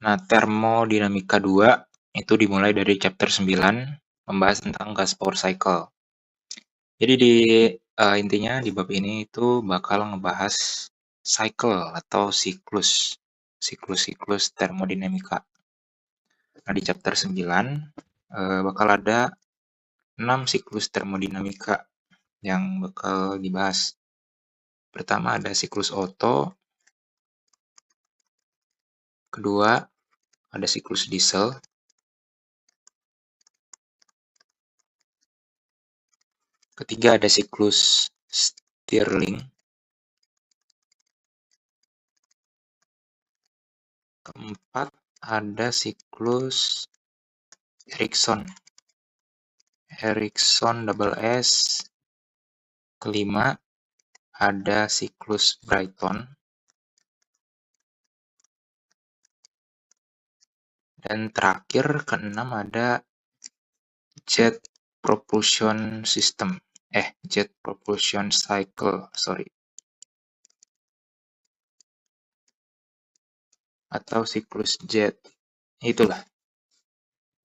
Nah, termodinamika 2 itu dimulai dari chapter 9, membahas tentang gas power cycle. Jadi intinya di bab ini itu bakal ngebahas cycle atau siklus termodinamika. Nah, di chapter 9 bakal ada 6 siklus termodinamika yang bakal dibahas. Pertama ada siklus Otto, kedua ada siklus diesel, ketiga ada siklus Stirling, keempat ada siklus Erikson double S, kelima ada siklus Brayton, dan terakhir keenam ada jet propulsion cycle, atau siklus jet. Itulah.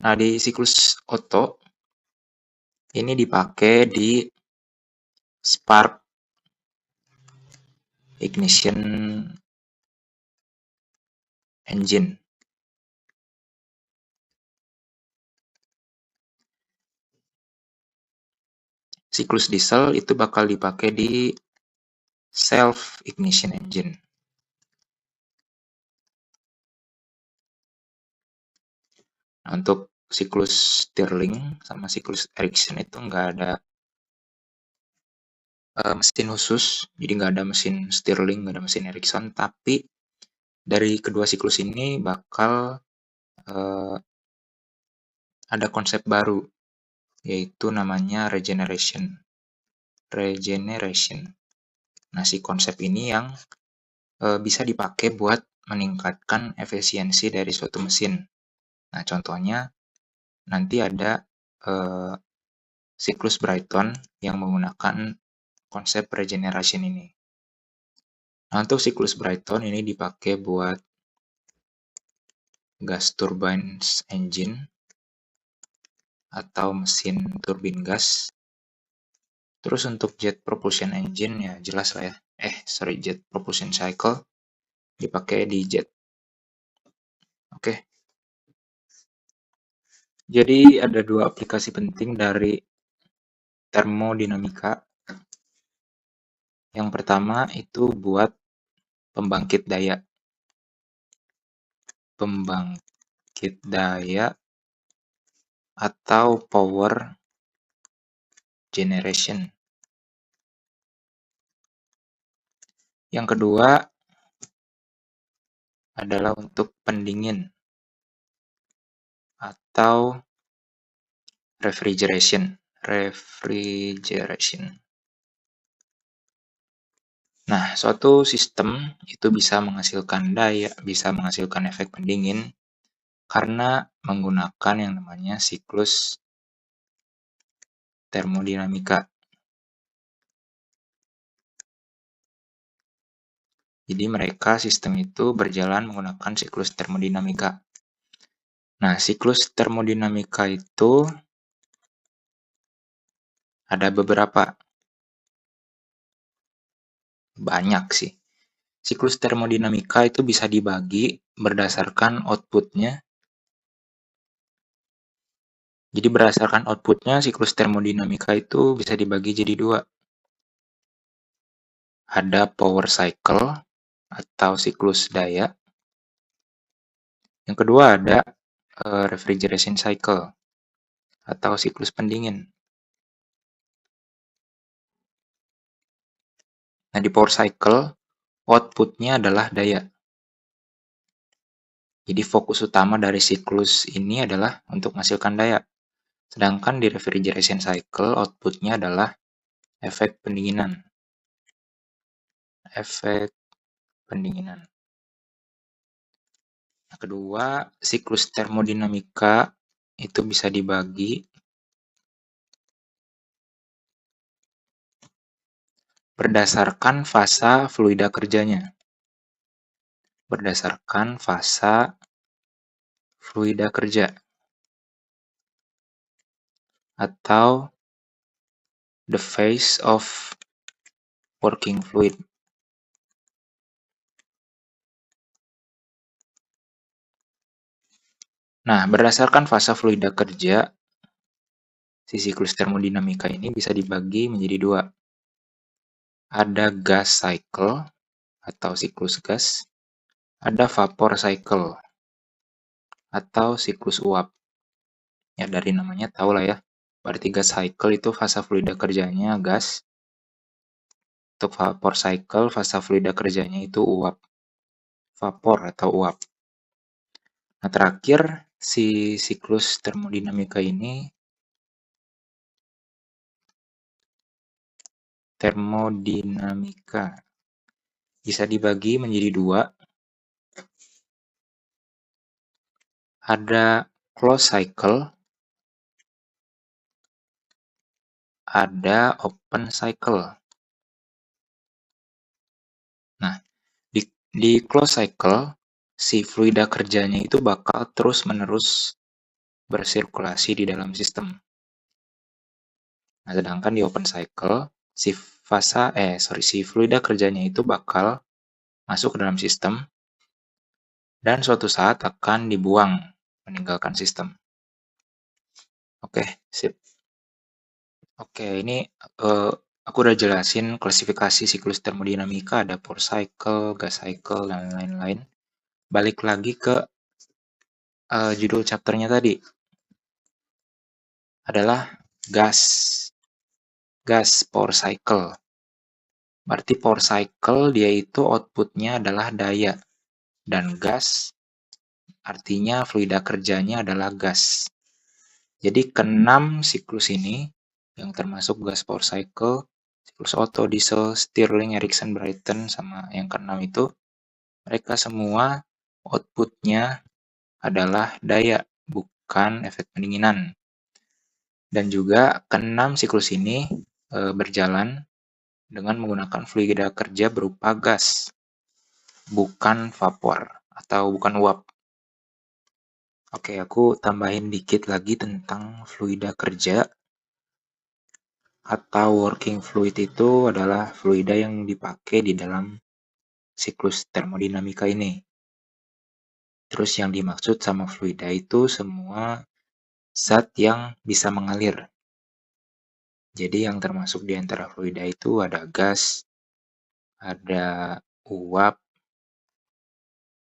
Nah, di siklus Otto ini dipakai di spark ignition engine. Siklus diesel itu bakal dipakai di self ignition engine. Nah, untuk siklus Stirling sama siklus Erikson itu nggak ada mesin khusus, jadi nggak ada mesin Stirling, nggak ada mesin Erikson, tapi dari kedua siklus ini bakal ada konsep baru, yaitu namanya regeneration. Nah, si konsep ini yang bisa dipakai buat meningkatkan efisiensi dari suatu mesin. Nah, contohnya nanti ada siklus Brayton yang menggunakan konsep regeneration ini. Nah, untuk siklus Brayton ini dipakai buat gas turbine engine atau mesin turbin gas. Terus untuk jet propulsion engine ya jelas lah ya. Jet propulsion cycle dipakai di jet. Oke. Jadi ada dua aplikasi penting dari termodinamika. Yang pertama itu buat pembangkit daya atau power generation. Yang kedua adalah untuk pendingin atau refrigeration. Nah, suatu sistem itu bisa menghasilkan efek pendingin karena menggunakan yang namanya siklus termodinamika. Jadi sistem itu berjalan menggunakan siklus termodinamika. Nah, siklus termodinamika itu ada beberapa. Banyak sih. Siklus termodinamika itu bisa dibagi berdasarkan outputnya. Jadi berdasarkan outputnya, siklus termodinamika itu bisa dibagi jadi dua. Ada power cycle atau siklus daya. Yang kedua ada refrigeration cycle atau siklus pendingin. Nah, di power cycle, outputnya adalah daya. Jadi fokus utama dari siklus ini adalah untuk menghasilkan daya. Sedangkan di refrigeration cycle, outputnya adalah efek pendinginan. Nah, kedua, siklus termodinamika itu bisa dibagi berdasarkan fasa fluida kerjanya. fluida kerja atau the phase of working fluid. Nah, berdasarkan fase fluida kerja, si siklus termodinamika ini bisa dibagi menjadi dua. Ada gas cycle atau siklus gas, ada vapor cycle atau siklus uap. Ya, dari namanya tahu lah ya. Berarti gas cycle itu fase fluida kerjanya gas. Untuk vapor cycle, fase fluida kerjanya itu uap. Vapor atau uap. Nah, terakhir, si siklus termodinamika ini bisa dibagi menjadi dua. Ada closed cycle, ada open cycle. Nah, di closed cycle, si fluida kerjanya itu bakal terus-menerus bersirkulasi di dalam sistem. Nah, sedangkan di open cycle, si fluida kerjanya itu bakal masuk ke dalam sistem dan suatu saat akan dibuang, meninggalkan sistem. Oke, sip. Oke, ini aku udah jelasin klasifikasi siklus termodinamika, ada pore cycle, gas cycle, dan lain-lain. Balik lagi ke judul chapternya tadi, adalah gas pore cycle. Berarti pore cycle dia itu outputnya adalah daya, dan gas artinya fluida kerjanya adalah gas. Jadi keenam siklus ini yang termasuk gas pore cycle, siklus Otto, Diesel, Stirling, Erikson, Brayton, sama yang keenam itu, mereka semua outputnya adalah daya, bukan efek pendinginan. Dan juga keenam siklus ini berjalan dengan menggunakan fluida kerja berupa gas, bukan vapor atau bukan uap. Oke, aku tambahin dikit lagi tentang fluida kerja atau working fluid. Itu adalah fluida yang dipakai di dalam siklus termodinamika ini. Terus yang dimaksud sama fluida itu semua zat yang bisa mengalir. Jadi yang termasuk di antara fluida itu ada gas, ada uap,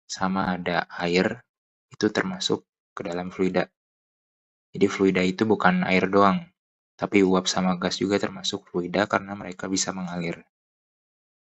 sama ada air. Itu termasuk ke dalam fluida. Jadi fluida itu bukan air doang, tapi uap sama gas juga termasuk fluida karena mereka bisa mengalir.